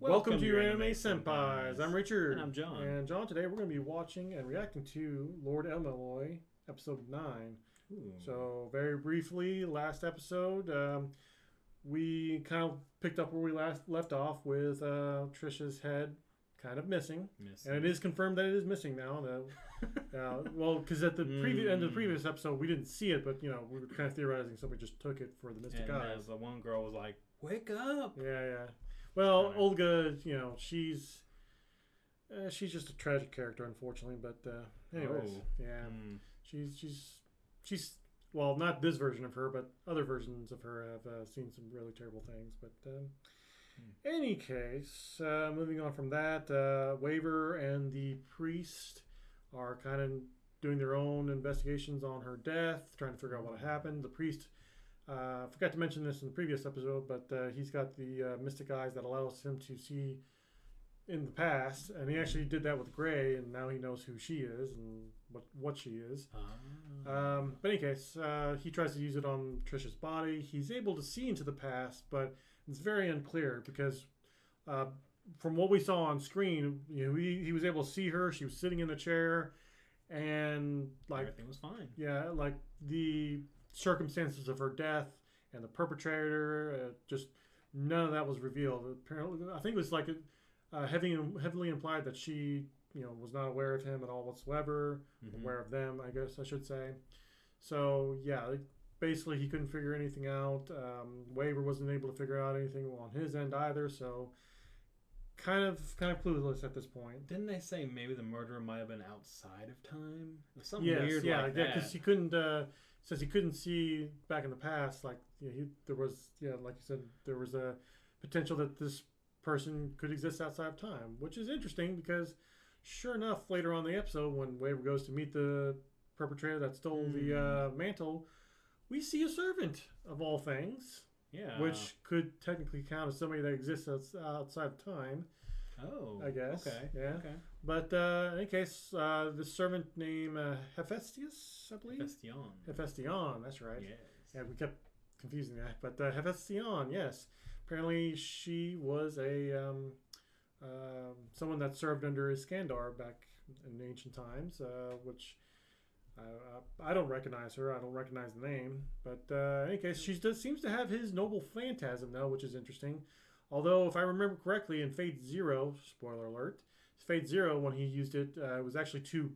Welcome to Your Anime Senpais. I'm Richard. And I'm John. And John, today we're going to be watching and reacting to Lord El-Melloi, episode 9. Ooh. So, very briefly, last episode, we kind of picked up where we left off with Trisha's head kind of missing. And it is confirmed that it is missing now. Well, because at the end of the previous episode, we didn't see it, but, we were kind of theorizing somebody just took it for the mystic eyes. The one girl was like, wake up! Yeah. Well, Olga, she's just a tragic character, unfortunately. But anyways, she's well, not this version of her, but other versions of her have seen some really terrible things. But any case, moving on from that, Waver and the priest are kind of doing their own investigations on her death, trying to figure out what happened. The priest. Forgot to mention this in the previous episode, but he's got the mystic eyes that allows him to see in the past, and he actually did that with Gray, and now he knows who she is and what she is. But in any case, he tries to use it on Trisha's body. He's able to see into the past, but it's very unclear because from what we saw on screen, he was able to see her. She was sitting in a chair, and everything was fine. Yeah, like the circumstances of her death and the perpetrator, just none of that was revealed. Apparently, I think it was like heavily implied that she, was not aware of him at all whatsoever, aware of them, I guess I should say. So yeah, basically he couldn't figure anything out. Waver wasn't able to figure out anything on his end either. So kind of clueless at this point. Didn't they say maybe the murderer might have been outside of time? Something weird like that. Yeah, because he couldn't. Since he couldn't see back in the past, there was, like you said, there was a potential that this person could exist outside of time, which is interesting because, sure enough, later on in the episode, when Waver goes to meet the perpetrator that stole the mantle, we see a servant of all things. Yeah. Which could technically count as somebody that exists outside of time. Oh. I guess. Okay. Yeah. Okay. But in any case, the servant named Hephaestus, I believe? Hephaestion, that's right. Yes. Yeah, we kept confusing that. But Hephaestion, yes. Apparently she was a someone that served under Iskandar back in ancient times, which... I don't recognize her. I don't recognize the name. But in any case, she seems to have his noble phantasm, though, which is interesting. Although, if I remember correctly, in Fate Zero, spoiler alert, Fate Zero, when he used it, it was actually two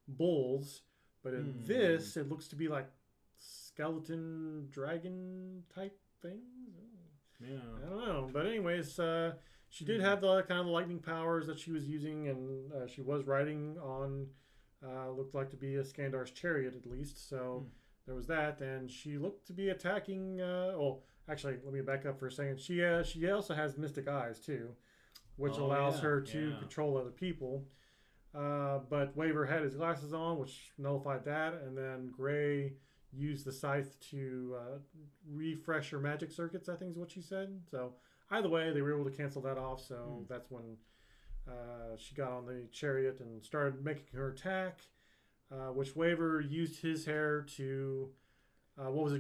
bulls. But in this, it looks to be like skeleton dragon type things. Yeah. I don't know. But anyways, she did have the kind of lightning powers that she was using, and she was riding on... looked like to be Iskandar's chariot, at least. So there was that, and she looked to be attacking. Actually, let me back up for a second. She also has mystic eyes too, which allows her to control other people. But Waver had his glasses on, which nullified that, and then Gray used the scythe to refresh her magic circuits, I think is what she said. So either way, they were able to cancel that off. So that's when. She got on the chariot and started making her attack, which Waver used his hair to,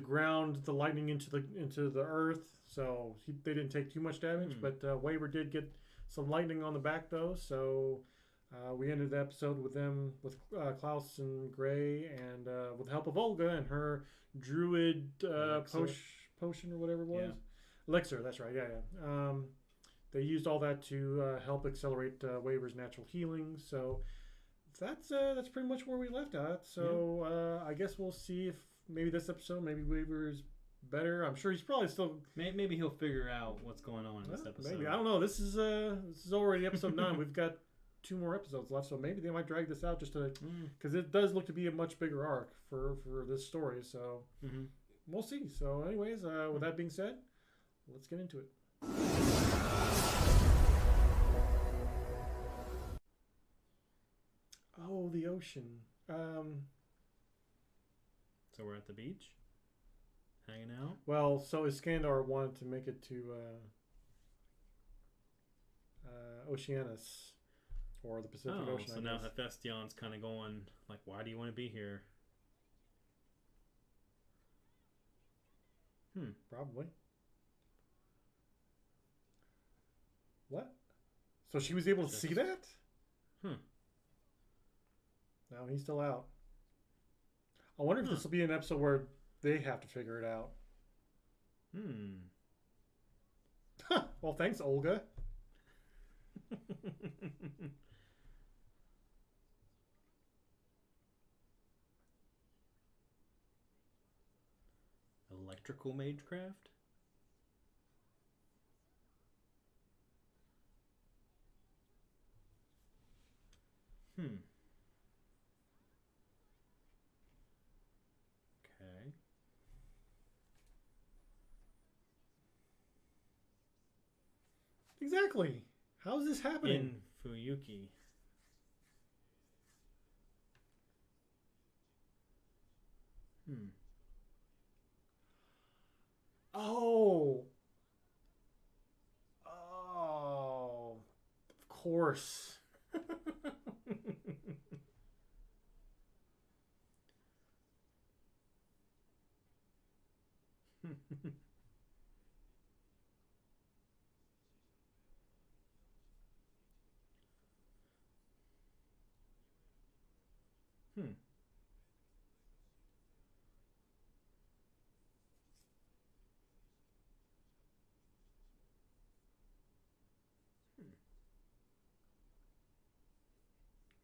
ground the lightning into the earth. So they didn't take too much damage, but Waver did get some lightning on the back though. So we ended the episode with Klaus and Gray, and with the help of Olga and her druid potion or whatever it was, elixir. That's right. Yeah. They used all that to help accelerate Waver's natural healing. So that's pretty much where we left at. So I guess we'll see if maybe this episode, maybe Waver's better. I'm sure he's probably still... Maybe he'll figure out what's going on in this episode. Maybe. I don't know. This is already episode 9. We've got 2 more episodes left. So maybe they might drag this out just to... Because it does look to be a much bigger arc for this story. So we'll see. So anyways, with that being said, let's get into it. Oh, the ocean. So we're at the beach, hanging out. Well, so Iskandar wanted to make it to Oceanus, or the Pacific Ocean. So now Hephaestion's kind of going like, "Why do you want to be here?" Probably. What? So she was able to Just- see that? Hmm. No, he's still out. I wonder if this will be an episode where they have to figure it out. Well, thanks, Olga. Electrical magecraft? Okay. Exactly. How is this happening? In Fuyuki. Oh. Oh. Of course.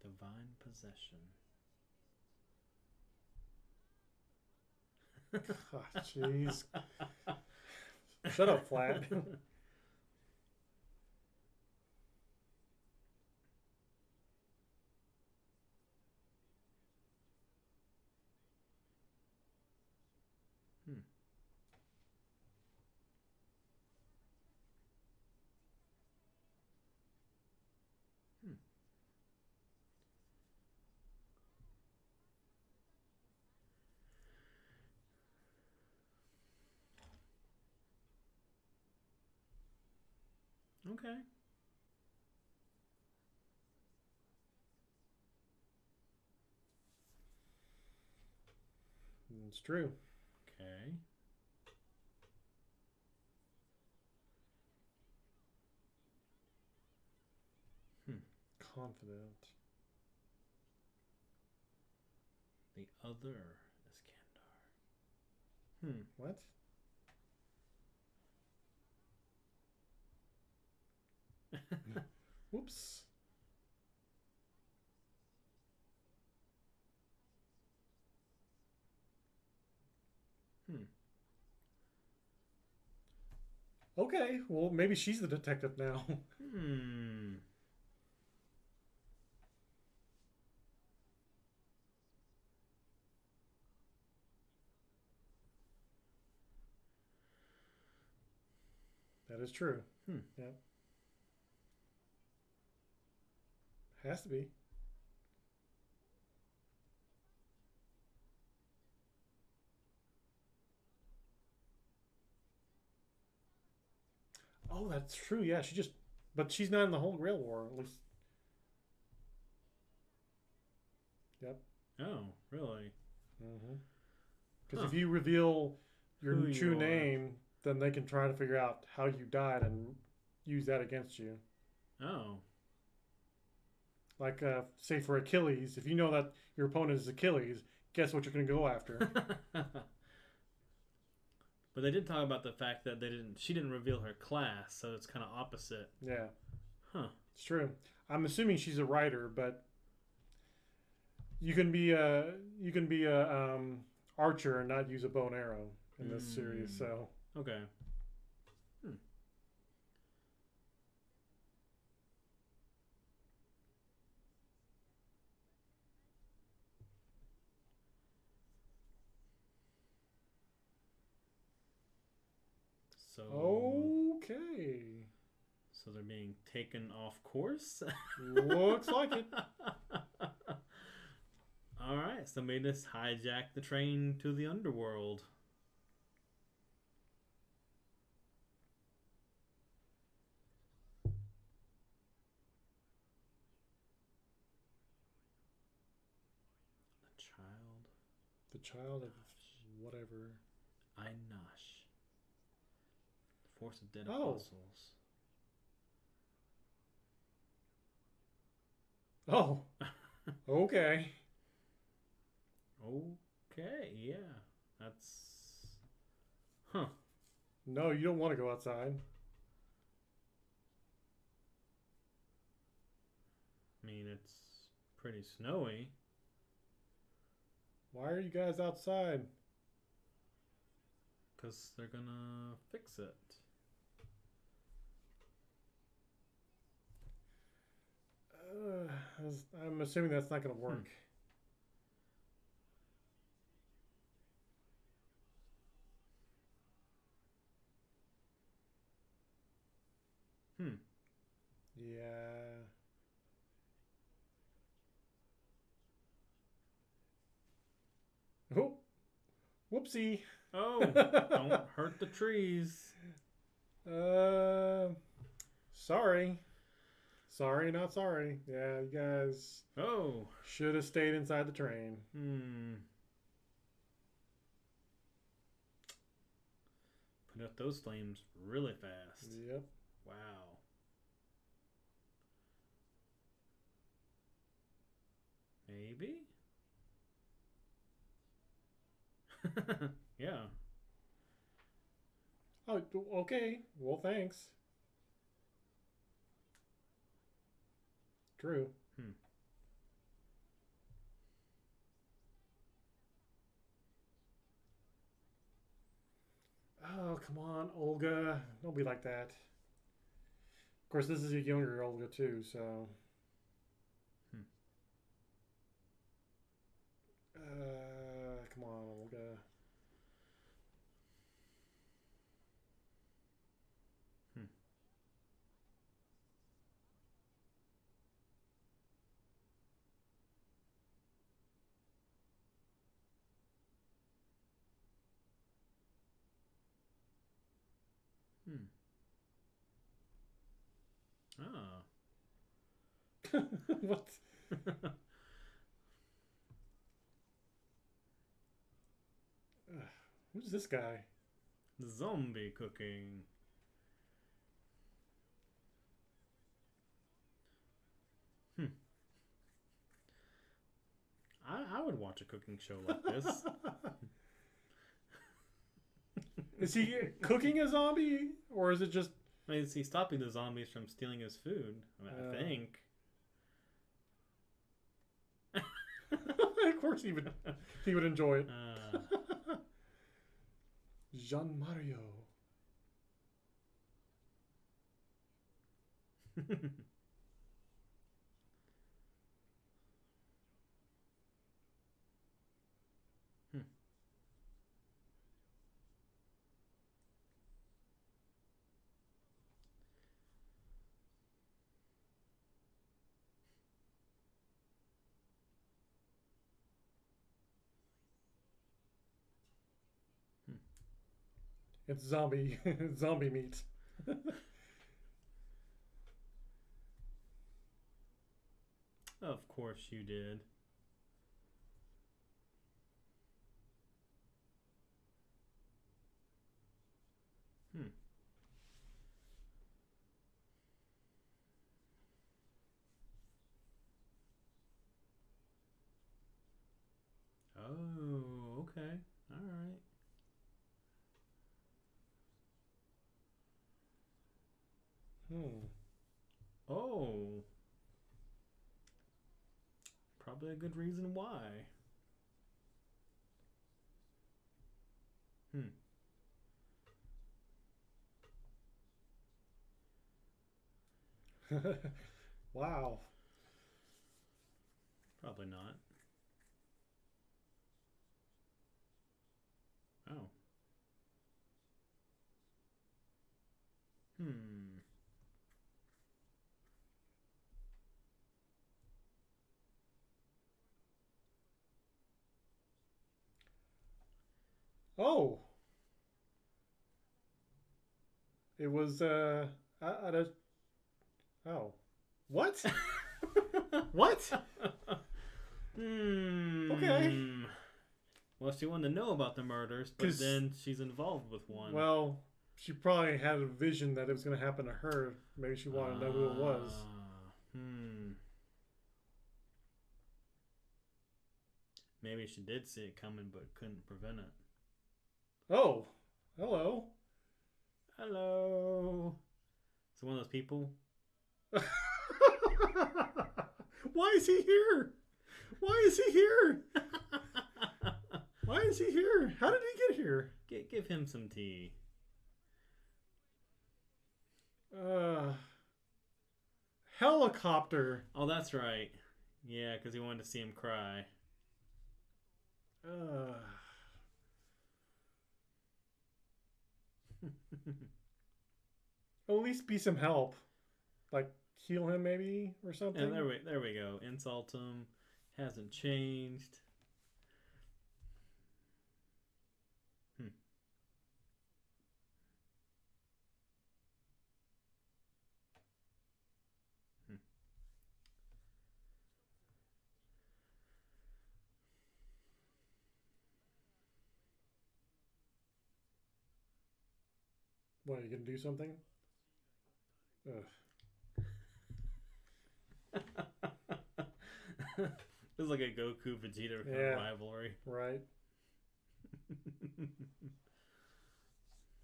Divine possession. Jeez. Shut up, Flat. Okay. It's true. Okay. Confident. The other Iskandar. What? Whoops. Okay, well, maybe she's the detective now. That is true. Yeah. Has to be. Oh, that's true. Yeah, but she's not in the whole Grail War, at least. Yep. Oh, really? Because if you reveal your Who true you are. name, then they can try to figure out how you died and use that against you. Oh. Like, say for Achilles, if you know that your opponent is Achilles, guess what you're going to go after? But they did talk about the fact that she didn't reveal her class, so it's kind of opposite. Yeah. Huh. It's true. I'm assuming she's a writer, but you can be a archer and not use a bow and arrow in this series. So okay. So okay. So they're being taken off course? Looks like it. Alright, somebody just hijacked the train to the underworld. The child of whatever. Einash. The force of dead Oh. apostles. Oh, okay. Okay, yeah. That's... Huh. No, you don't want to go outside. I mean, it's pretty snowy. Why are you guys outside? Because they're gonna fix it. Uh, I'm assuming that's not going to work. Hmm. Yeah. Oh, whoopsie. Oh, don't hurt the trees. Sorry. Sorry, not sorry. Yeah, you guys Oh. should have stayed inside the train. Put out those flames really fast. Yep. Wow. Maybe? Yeah. Oh, okay. Well, thanks. True. Oh, come on, Olga. Don't be like that. Of course, this is a younger Olga, too, so. Come on, Olga. Ah. What? Who's this guy? Zombie cooking. I would watch a cooking show like this. Is he cooking a zombie, or is it just? I mean, is he stopping the zombies from stealing his food? I mean, I think. Of course, he would enjoy it. Jean Mario. It's zombie meat. Of course you did. Oh, okay. All right. Oh. Probably a good reason why. Wow. Probably not. Oh. Oh. It was I don't. Oh. What? What? Okay. Well, she wanted to know about the murders, but then she's involved with one. Well, she probably had a vision that it was going to happen to her. Maybe she wanted to know who it was. Maybe she did see it coming but couldn't prevent it. Oh, hello. Hello. Is it one of those people? Why is he here? Why is he here? Why is he here? How did he get here? Give him some tea. Helicopter. Oh, that's right. Yeah, because he wanted to see him cry. At least be some help. Like heal him maybe or something. And there we go. Insult him. Hasn't changed. What, are you gonna do something? It's like a Goku Vegeta kind of rivalry. Right.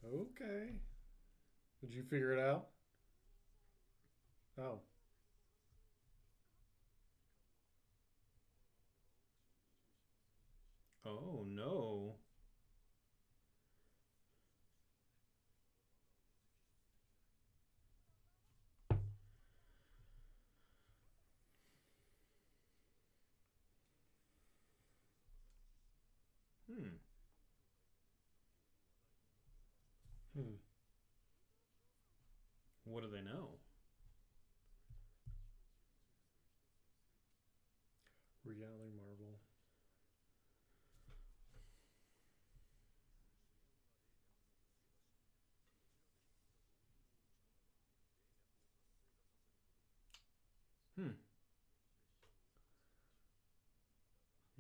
Okay. Did you figure it out? Oh. Oh no. What do they know? Reality Marvel.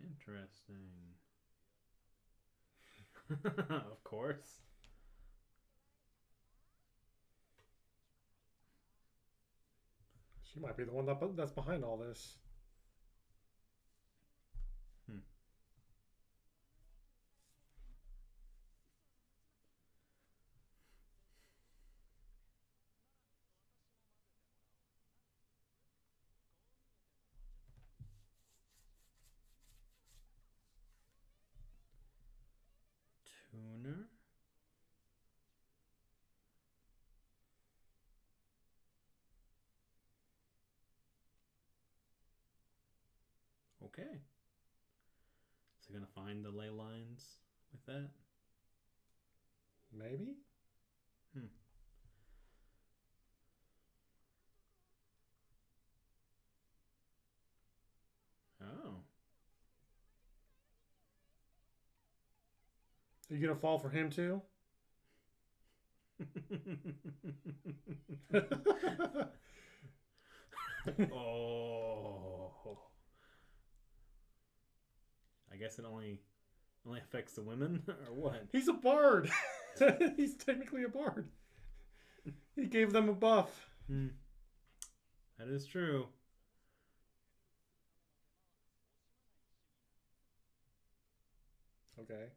Interesting. Of course. She might be the one that's behind all this. Tuner? Okay. Is he gonna find the ley lines with that? Maybe? Oh. Are you gonna fall for him too? Oh. I guess it only affects the women, or what? He's a bard. He's technically a bard. He gave them a buff. That is true. Okay.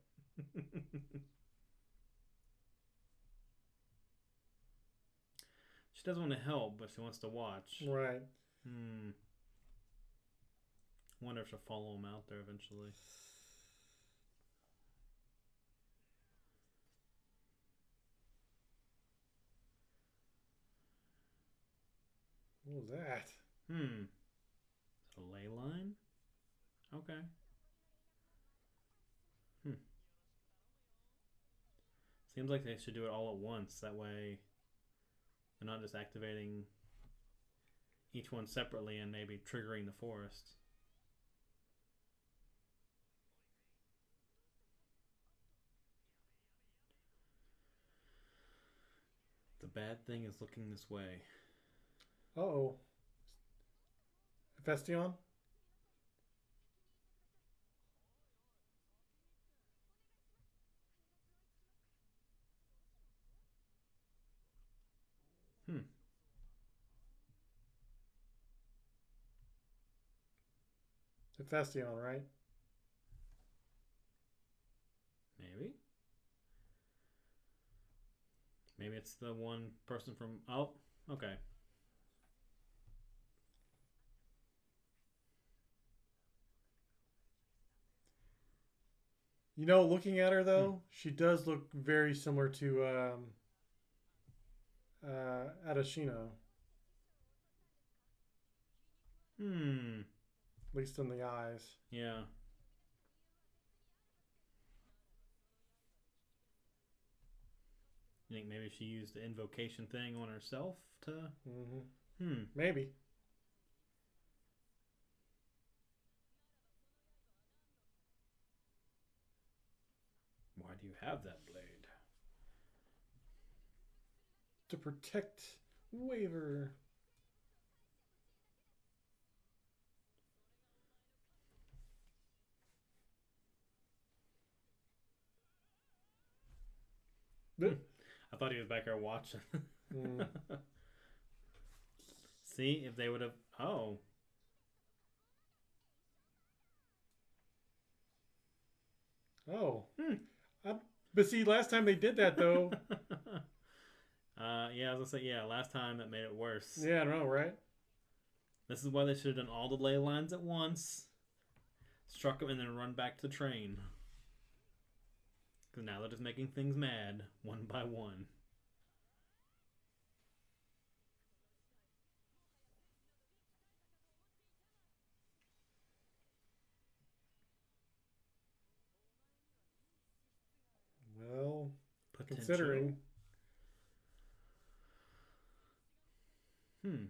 She doesn't want to help, but she wants to watch. Right. Wonder if she'll follow him out there eventually. What was that? Is it a ley line? Okay. Seems like they should do it all at once. That way they're not just activating each one separately and maybe triggering the forest. The bad thing is looking this way. Uh-oh. Hephaestion? Hephaestion, right? Maybe it's the one person from. Oh, okay. You know, looking at her though, she does look very similar to Adashino, Hmm. at least in the eyes. Yeah. You think maybe she used the invocation thing on herself to? Hmm. Hmm. Maybe. Why do you have that blade? To protect Waver. I thought he was back there watching. Mm. See, if they would have. Oh. Oh. Hmm. But see, last time they did that though. Yeah, I was gonna say, yeah, last time that made it worse. Yeah, I know, right? This is why they should have done all the ley lines at once, struck them, and then run back to the train. Because now they're just making things mad, one by one. Well, Potential. considering. Hmm.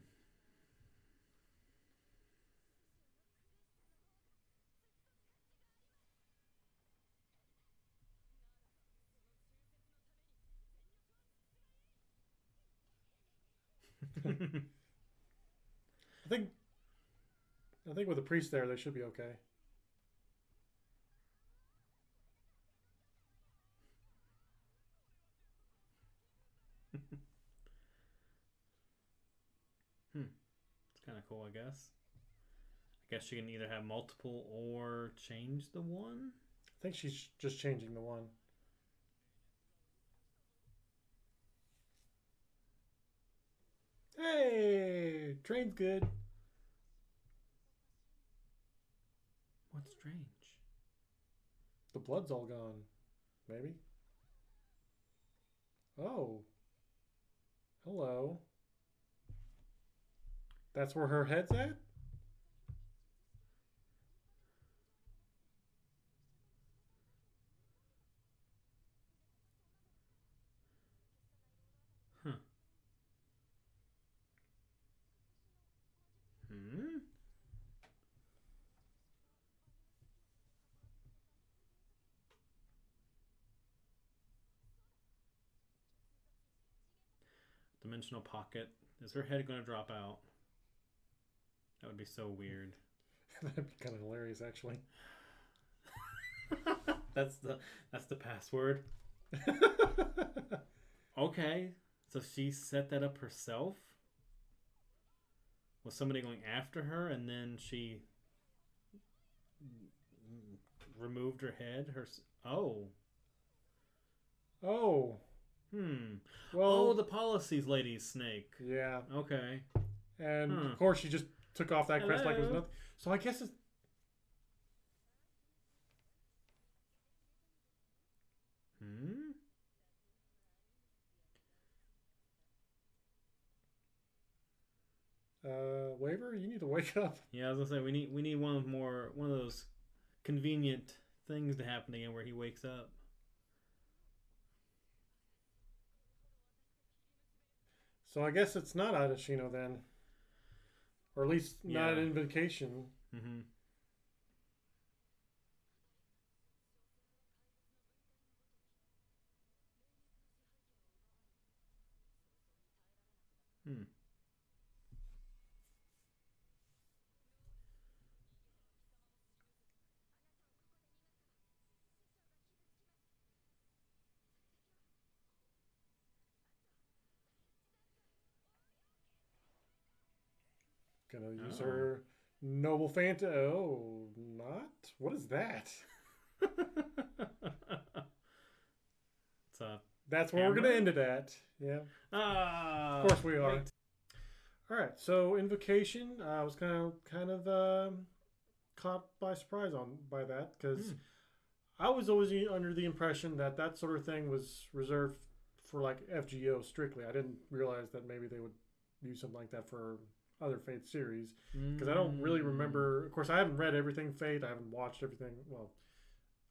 I think with the priest there, they should be okay. It's kind of cool, I guess. I guess she can either have multiple or change the one. I think she's just changing the one. Hey, train's good. What's strange? The blood's all gone. Maybe. Oh. Hello. That's where her head's at? Huh. Hmm? Dimensional pocket. Is her head going to drop out? That would be so weird. That'd be kind of hilarious, actually. that's the password. Okay, so she set that up herself. Was somebody going after her, and then she removed her head? Oh. Oh. Well. Oh, the policies lady's snake. Yeah. Okay. And of course, she just took off that crest like it was nothing. So I guess it's. Waver, you need to wake up. Yeah, I was gonna say we need one of those convenient things to happen again where he wakes up. So I guess it's not Adashino then, or at least not an invocation. Mm-hmm. Gonna use her noble Fanta. Oh, not? What is that? It's a That's where we're going to end it at. Yeah. Of course we are. Wait. All right. So Invocation, I was kind of caught by surprise by that because I was always under the impression that that sort of thing was reserved for like FGO strictly. I didn't realize that maybe they would do something like that for other Fate series because I don't really remember. Of course, I haven't read everything Fate. I haven't watched everything. Well,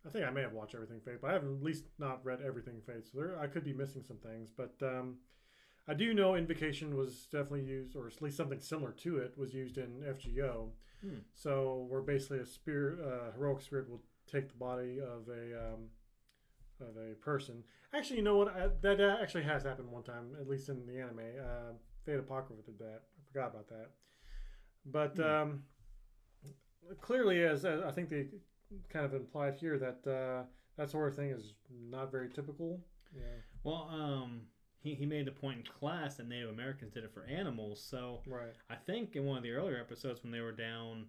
I think I may have watched everything Fate, but I haven't at least not read everything Fate. So I could be missing some things. But I do know Invocation was definitely used, or at least something similar to it was used in FGO. So where basically a spirit, heroic spirit will take the body of a person. Actually, you know what? That actually has happened one time, at least in the anime. Fate Apocrypha did that. I forgot about that. But clearly, as I think they kind of implied here, that that sort of thing is not very typical. Yeah. Well, he made the point in class that Native Americans did it for animals. So right. I think in one of the earlier episodes when they were down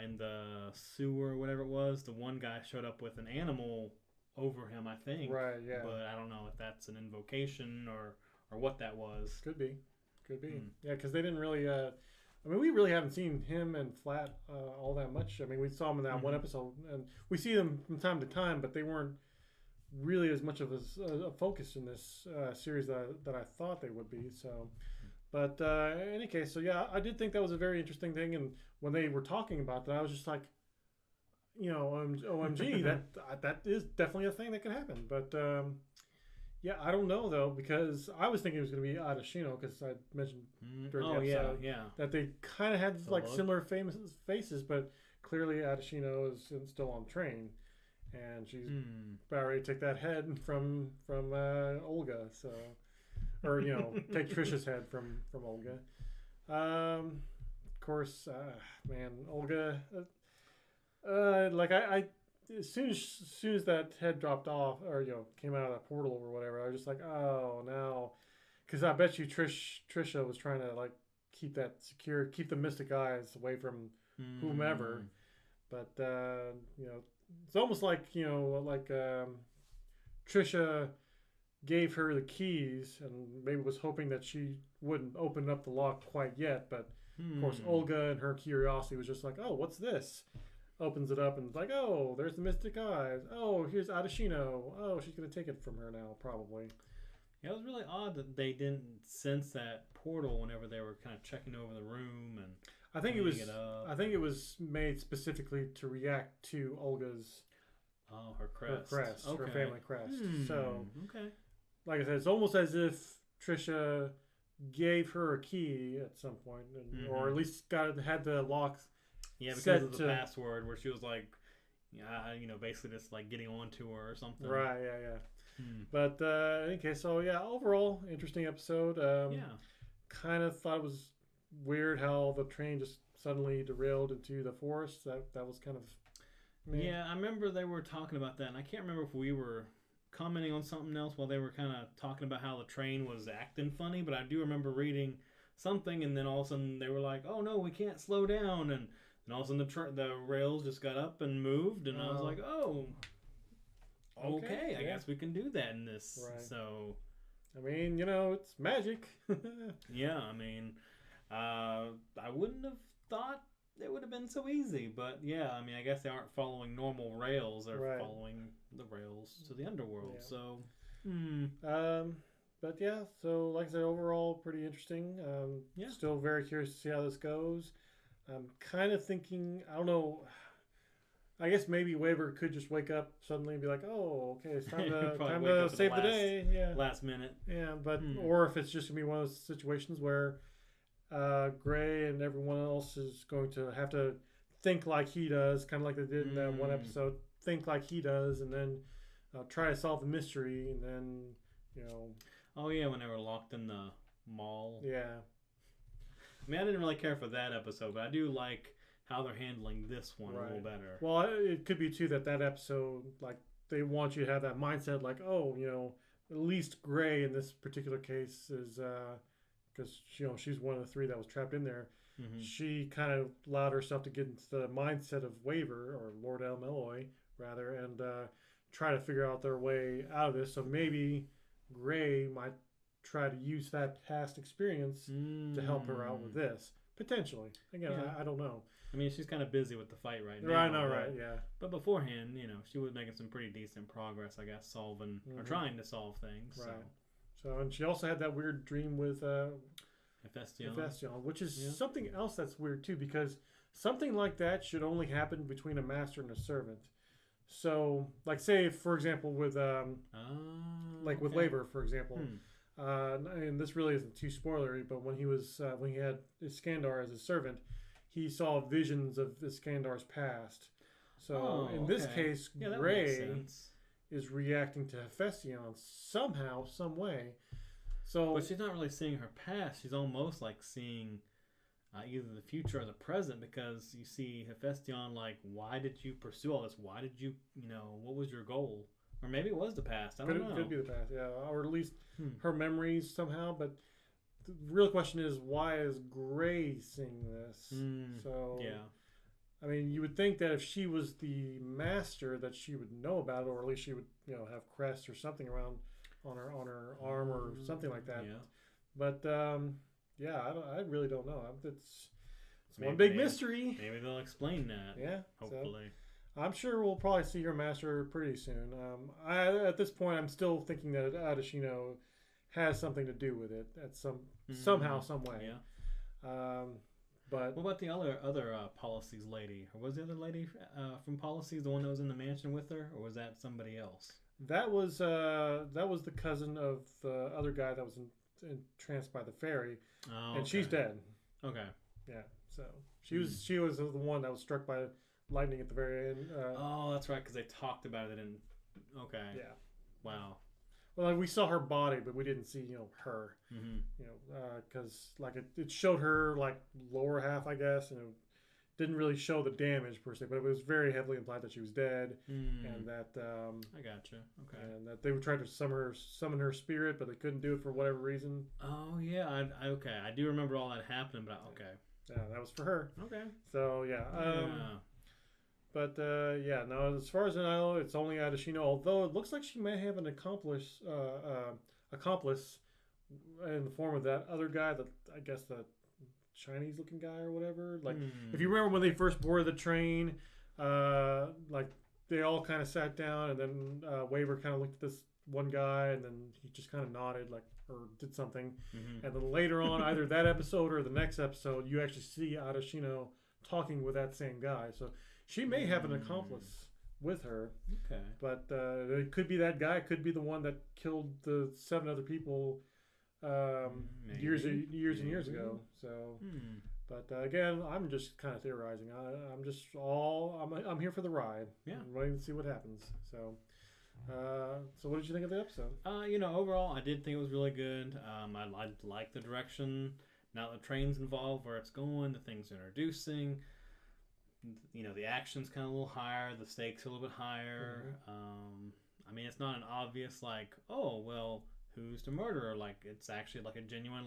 in the sewer or whatever it was, the one guy showed up with an animal over him, I think. Right, yeah. But I don't know if that's an invocation or what that was. Could be. Yeah, because they didn't really... I mean, we really haven't seen him and Flat all that much. I mean, we saw him in that one episode, and we see them from time to time, but they weren't really as much of a focus in this series that I thought they would be. So, but in any case, so yeah, I did think that was a very interesting thing, and when they were talking about that, I was just like, you know, OMG, that is definitely a thing that can happen. But yeah, I don't know though, because I was thinking it was going to be Adashino, because I mentioned during the episode that they kind of had like similar famous faces, but clearly Adashino is still on train, and she's about ready to take that head from Olga. So, or you know, take Trisha's head from Olga. Of course, man, Olga. Like I as soon as that head dropped off, or you know, came out of that portal or whatever, I was just like, oh no, because I bet you Trisha was trying to like keep that secure, keep the mystic eyes away from whomever. But you know, it's almost like, you know, like Trisha gave her the keys and maybe was hoping that she wouldn't open up the lock quite yet. But of course, Olga and her curiosity was just like, oh, what's this? Opens it up and it's like, oh, there's the mystic eyes. Oh, here's Adashino. Oh, she's gonna take it from her now, probably. Yeah, it was really odd that they didn't sense that portal whenever they were kind of checking over the room and. I think it was made specifically to react to Olga's. Oh, her crest. Her family crest. So, okay. Like I said, it's almost as if Trisha gave her a key at some point, or at least had the locks. Yeah, because of the password, where she was like, you know, basically just like getting onto her or something. Right. Yeah. But okay, so yeah, overall interesting episode. Kind of thought it was weird how the train just suddenly derailed into the forest. That was kind of. Yeah, I remember they were talking about that, and I can't remember if we were commenting on something else while they were kind of talking about how the train was acting funny. But I do remember reading something, and then all of a sudden they were like, "Oh no, we can't slow down," and all of a sudden the rails just got up and moved, and I was like, "Oh, okay, I guess we can do that in this." Right. So, I mean, you know, it's magic. Yeah, I mean, I wouldn't have thought it would have been so easy, but yeah, I mean, I guess they aren't following normal rails; they're following the rails to the underworld. Yeah. So, but yeah, so like I said, overall pretty interesting. Still very curious to see how this goes. I'm kind of thinking, I don't know, I guess maybe Waver could just wake up suddenly and be like, oh, okay, it's time to save the day. Yeah. Last minute. Yeah, but or if it's just going to be one of those situations where Gray and everyone else is going to have to think like he does, kind of like they did in that one episode, think like he does, and then try to solve the mystery, and then, you know. Oh, yeah, when they were locked in the mall. Yeah. I mean, I didn't really care for that episode, but I do like how they're handling this one a little better. Well, it could be, too, that episode, like, they want you to have that mindset, like, oh, you know, at least Gray in this particular case is, because, you know, she's one of the three that was trapped in there. She kind of allowed herself to get into the mindset of Waver, or Lord El-Melloi, rather, and try to figure out their way out of this. So maybe Gray might try to use that past experience to help her out with this. Potentially. Again, Yeah. I don't know. I mean, she's kind of busy with the fight right now. Right, no, right, yeah. But beforehand, she was making some pretty decent progress, I guess, solving or trying to solve things. Right. So, and she also had that weird dream with Hephaestion, which is something else that's weird too, because something like that should only happen between a master and a servant. So, like, say for example with with Labor, for example. And this really isn't too spoilery, but when he had Iskandar as his servant, he saw visions of Iskandar's past. So in this case, Gray is reacting to Hephaestion somehow, some way. So, but she's not really seeing her past. She's almost like seeing either the future or the present, because you see Hephaestion like, why did you pursue all this? Why did you, what was your goal? Or maybe it was the past. I don't know. Could be the past, yeah. Or at least her memories somehow. But the real question is, why is Gray seeing this? So, yeah. I mean, you would think that if she was the master, that she would know about it, or at least she would, have crests or something around on her arm or something like that. Yeah. But I really don't know. It's one big mystery. Maybe they'll explain that. Yeah. Hopefully. So, I'm sure we'll probably see her master pretty soon. At this point, I'm still thinking that Adeshino has something to do with it at somehow, some way. Yeah. But what about the other Policies lady? Or was the other lady from Policies the one that was in the mansion with her, or was that somebody else? That was the cousin of the other guy that was entranced by the fairy, and she's dead. Okay. Yeah. So she was the one that was struck by lightning at the very end. That's right, because they talked about it in. Okay. Yeah. Wow. Well, we saw her body, but we didn't see, her. Because it showed her lower half, I guess, and it didn't really show the damage per se, but it was very heavily implied that she was dead, and that I gotcha. Okay. And that they would try to summon her spirit, but they couldn't do it for whatever reason. Oh yeah, okay. I do remember all that happening, but okay. Yeah, that was for her. Okay. So yeah. But no. As far as I know, it's only Adeshino. Although it looks like she may have an accomplice in the form of that other guy. That I guess the Chinese-looking guy or whatever. If you remember when they first boarded the train, they all kind of sat down, and then Waver kind of looked at this one guy, and then he just kind of nodded or did something. And then later on, either that episode or the next episode, you actually see Adeshino talking with that same guy. So she may have an accomplice with her. Okay. But it could be that guy. It could be the one that killed the 7 other people years and years ago. So, but again, I'm just kind of theorizing. I'm here for the ride. Yeah. I'm waiting to see what happens. So, so what did you think of the episode? Overall, I did think it was really good. I like the direction. Now the train's involved, where it's going, the things they're introducing. The action's kind of a little higher, the stakes are a little bit higher. I mean, it's not an obvious who's the murderer? It's actually a genuine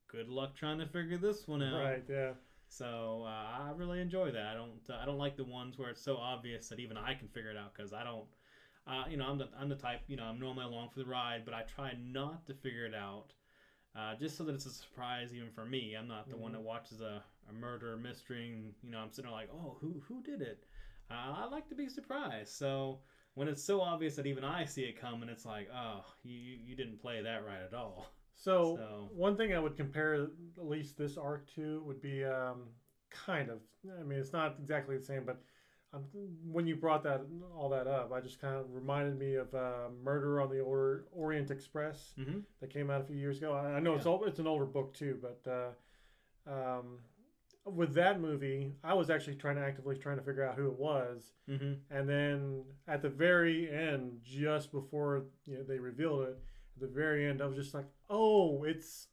good luck trying to figure this one out. Right. Yeah. So I really enjoy that. I don't like the ones where it's so obvious that even I can figure it out, because I don't. I'm the type. I'm normally along for the ride, but I try not to figure it out. Just so that it's a surprise even for me. I'm not the one that watches a murder mystery and, I'm sitting there like, oh, who did it? I like to be surprised. So when it's so obvious that even I see it coming, it's like, oh, you didn't play that right at all. So one thing I would compare at least this arc to would be kind of, I mean, it's not exactly the same, but when you brought all that up, I just kind of reminded me of Murder on the Orient Express that came out a few years ago. I know it's an older book too, but with that movie, I was actually actively trying to figure out who it was, and then at the very end, just before they revealed it, at the very end, I was just like, oh, it's.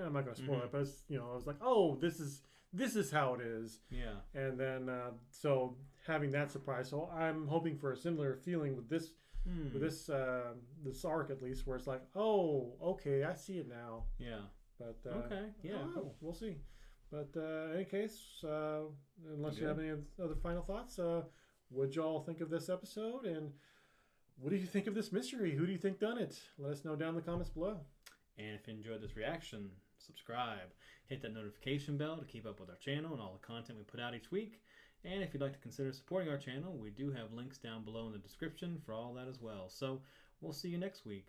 I'm not going to spoil it, but it's, I was like, oh, this is how it is. Yeah. And then so having that surprise, so I'm hoping for a similar feeling with this this arc at least, where it's like, oh, okay, I see it now. Yeah. But okay. Yeah. Cool. We'll see. But in any case, unless you have any other final thoughts, what'd y'all think of this episode? And what do you think of this mystery? Who do you think done it? Let us know down in the comments below. And if you enjoyed this reaction, subscribe. Hit that notification bell to keep up with our channel and all the content we put out each week. And if you'd like to consider supporting our channel, we do have links down below in the description for all that as well. So we'll see you next week.